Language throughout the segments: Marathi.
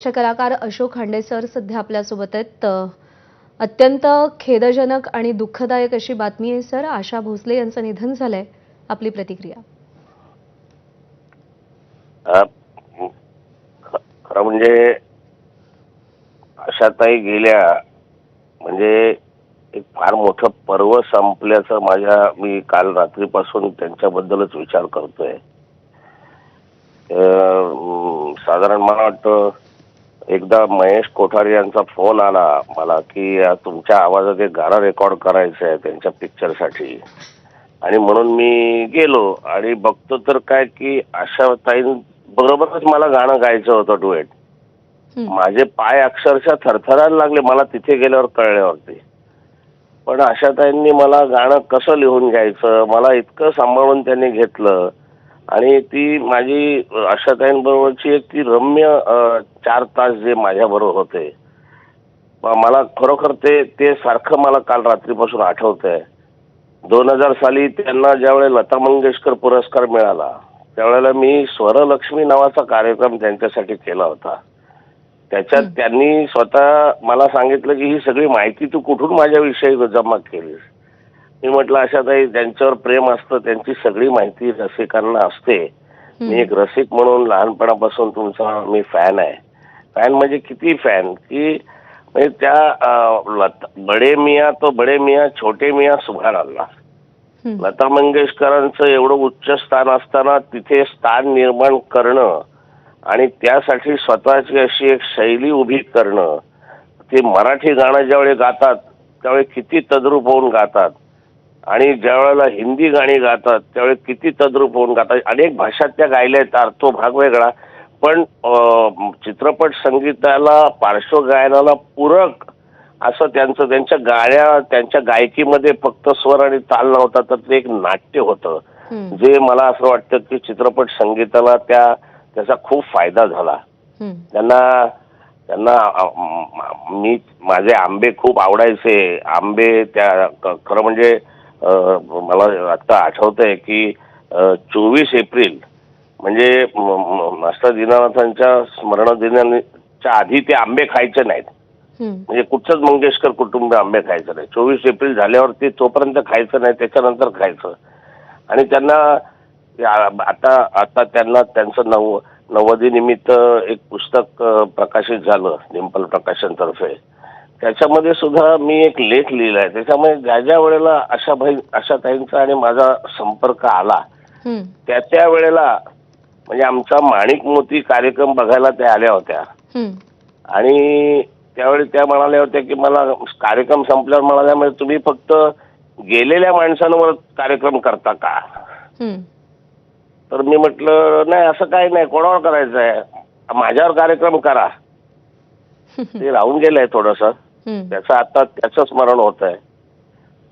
कलाकार अशोक खांडे सर सध्या आपल्यासोबत आहेत. अत्यंत खेदजनक आणि दुःखदायक अशी बातमी आहे सर. आशा भोसले यांचं निधन झालंय. आपली प्रतिक्रिया. अ, खरं म्हणजे आशाताई गेल्या म्हणजे एक फार मोठं पर्व संपल्याचं मी काल रात्रीपासून त्यांच्याबद्दलच विचार करतोय. साधारण मला वाटतं एकदा महेश कोठारी यांचा फोन आला मला की तुमच्या आवाजात एक गाणं रेकॉर्ड करायचं आहे त्यांच्या पिक्चरसाठी, आणि म्हणून मी गेलो आणि बघतो तर काय की आशाताई बरोबरच मला गाणं गायचं होतं डुएट. माझे पाय अक्षरशः थरथरायला लागले मला तिथे गेल्यावर कळल्यावरती. पण आशाताईंनी मला गाणं कसं लिहून घ्यायचं मला इतकं सांभाळून त्यांनी घेतलं, आणि ती माझी आशाताईंबरोबरची एक ती रम्य 4 तास जे माझ्याबरोबर होते, मला खरोखर ते ते सारखं मला काल रात्रीपासून आठवतंय. 2000 साली त्यांना ज्यावेळेला लता मंगेशकर पुरस्कार मिळाला त्यावेळेला मी स्वरलक्ष्मी नावाचा कार्यक्रम त्यांच्यासाठी केला होता. त्याच्यात त्यांनी स्वतः मला सांगितलं की ही सगळी माहिती तू कुठून माझ्याविषयी जमा केलीस. मी म्हटलं आशाताई, ज्यांच्यावर प्रेम असतं त्यांची सगळी माहिती रसिकांना असते. मी एक रसिक म्हणून लहानपणापासून तुमचा मी फॅन आहे. फॅन म्हणजे किती फॅन की म्हणजे त्या बडे मियाँ तो बडे मियाँ छोटे मियाँ सुभान अल्लाह. लता मंगेशकरांचं एवढं उच्च स्थान असताना तिथे स्थान निर्माण करणं आणि त्यासाठी स्वतःची अशी एक शैली उभी करणं. ते मराठी गाणं ज्यावेळी गातात त्यावेळी किती तद्रूप होऊन गातात, आणि ज्या वेळेला हिंदी गाणी गातात त्यावेळी किती तद्रूप होऊन गातात. अनेक भाषात त्या गायल्या आहेत, तो भाग वेगळा. पण चित्रपट संगीताला पार्श्वगायनाला पूरक असं त्यांच्या त्यांच्या गायकीमध्ये फक्त स्वर आणि ताल नव्हता, तर ते एक नाट्य होतं जे मला असं वाटतं की चित्रपट संगीताला त्याचा खूप फायदा झाला. त्यांना माझे आंबे खूप आवडायचे. आंबे त्या खरं म्हणजे मला आता आठवतंय की 24 एप्रिल म्हणजे मास्टर दीनानाथांच्या स्मरण दिनाच्या आधी ते आंबे खायचे नाहीत. म्हणजे कुठचंच मंगेशकर कुटुंब आंबे खायचं नाही. 24 एप्रिल झाल्यावरती तोपर्यंत खायचं नाही, त्याच्यानंतर खायचं. आणि त्यांना आता त्यांना त्यांचं 90 निमित्त एक पुस्तक प्रकाशित झालं डिंपल प्रकाशनतर्फे. त्याच्यामध्ये सुद्धा मी एक लेख लिहिलाय. त्याच्यामध्ये ज्या वेळेला आशाताईंचा आणि माझा संपर्क आला त्या वेळेला म्हणजे आमचा माणिक मोती कार्यक्रम बघायला त्या आल्या होत्या, आणि त्यावेळी त्या म्हणाल्या होत्या की मला कार्यक्रम संपल्यावर म्हणाल्या म्हणजे तुम्ही फक्त गेलेल्या माणसांवर कार्यक्रम करता का. तर मी म्हटलं नाही, असं काही नाही, कोणावर करायचं आहे, माझ्यावर कार्यक्रम करा. ते राहून गेलंय थोडस, त्याचं आता त्याचं स्मरण होत आहे.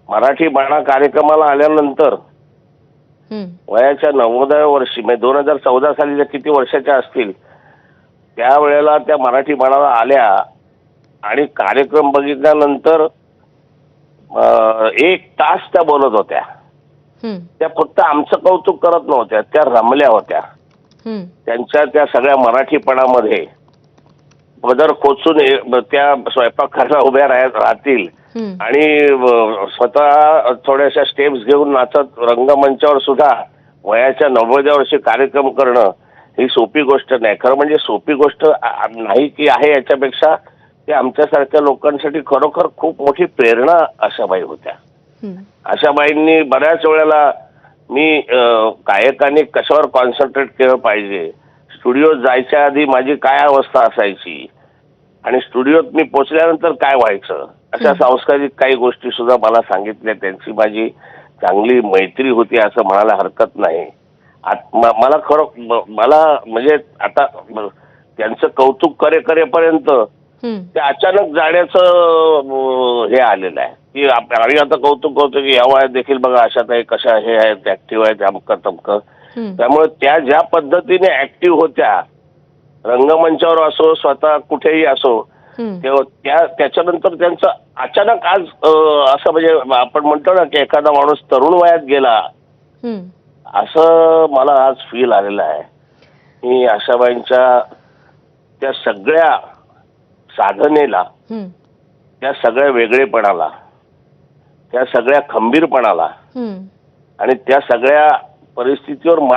मराठी बाणा कार्यक्रमाला आल्यानंतर वयाच्या 90व्या वर्षी म्हणजे 2014 साली किती वर्षाच्या असतील त्यावेळेला त्या मराठी बाणाला आल्या आणि कार्यक्रम बघितल्यानंतर 1 तास त्या बोलत होत्या. त्या फक्त आमचं कौतुक करत नव्हत्या, त्या रमल्या होत्या. त्या सगळ्या मराठीपणामध्ये पदर खोचून त्या स्वयंपाकघराला उभ्या राहतील आणि स्वतः थोड्याशा स्टेप्स घेऊन नाचत रंगमंचावर सुद्धा वयाच्या 90व्या वर्षी कार्यक्रम करणं ही सोपी गोष्ट नाही. खरं म्हणजे सोपी गोष्ट नाही की आहे, याच्यापेक्षा ते आमच्यासारख्या लोकांसाठी खरोखर खूप मोठी प्रेरणा आशाबाई होत्या. आशाबाईंनी बऱ्याच वेळेला मी गायकांनी कशावर कॉन्सन्ट्रेट केलं पाहिजे, स्टुडिओत जायच्या आधी माझी काय अवस्था असायची आणि स्टुडिओत मी पोचल्यानंतर काय व्हायचं, अशा सांस्कारिक काही गोष्टी सुद्धा मला सांगितल्या. त्यांची माझी चांगली मैत्री होती असं म्हणायला हरकत नाही. मला म्हणजे आता त्यांचं कौतुक करेपर्यंत ते अचानक जाण्याचं हे आलेलं आहे की आम्ही आता कौतुक करतो की या वयात देखील बघा आशाताई कशा हे आहेत, ऍक्टिव्ह आहेत, अमकं तमकं. त्यामुळे त्या ज्या पद्धतीने ऍक्टिव्ह होत्या रंगमंचावर असो स्वतः कुठेही असो, त्याच्यानंतर त्यांचं अचानक आज असं म्हणजे आपण म्हणतो ना की एखादा माणूस तरुण वयात गेला असं मला आज फील आलेलं आहे. मी आशाबाईंच्या त्या सगळ्या साधनेला, हं, त्या सगळ्या वेगळेपणाला, त्या सगळ्या खंबीरपणाला हं. आणि त्या सगळ्या परिस्थितीवर मात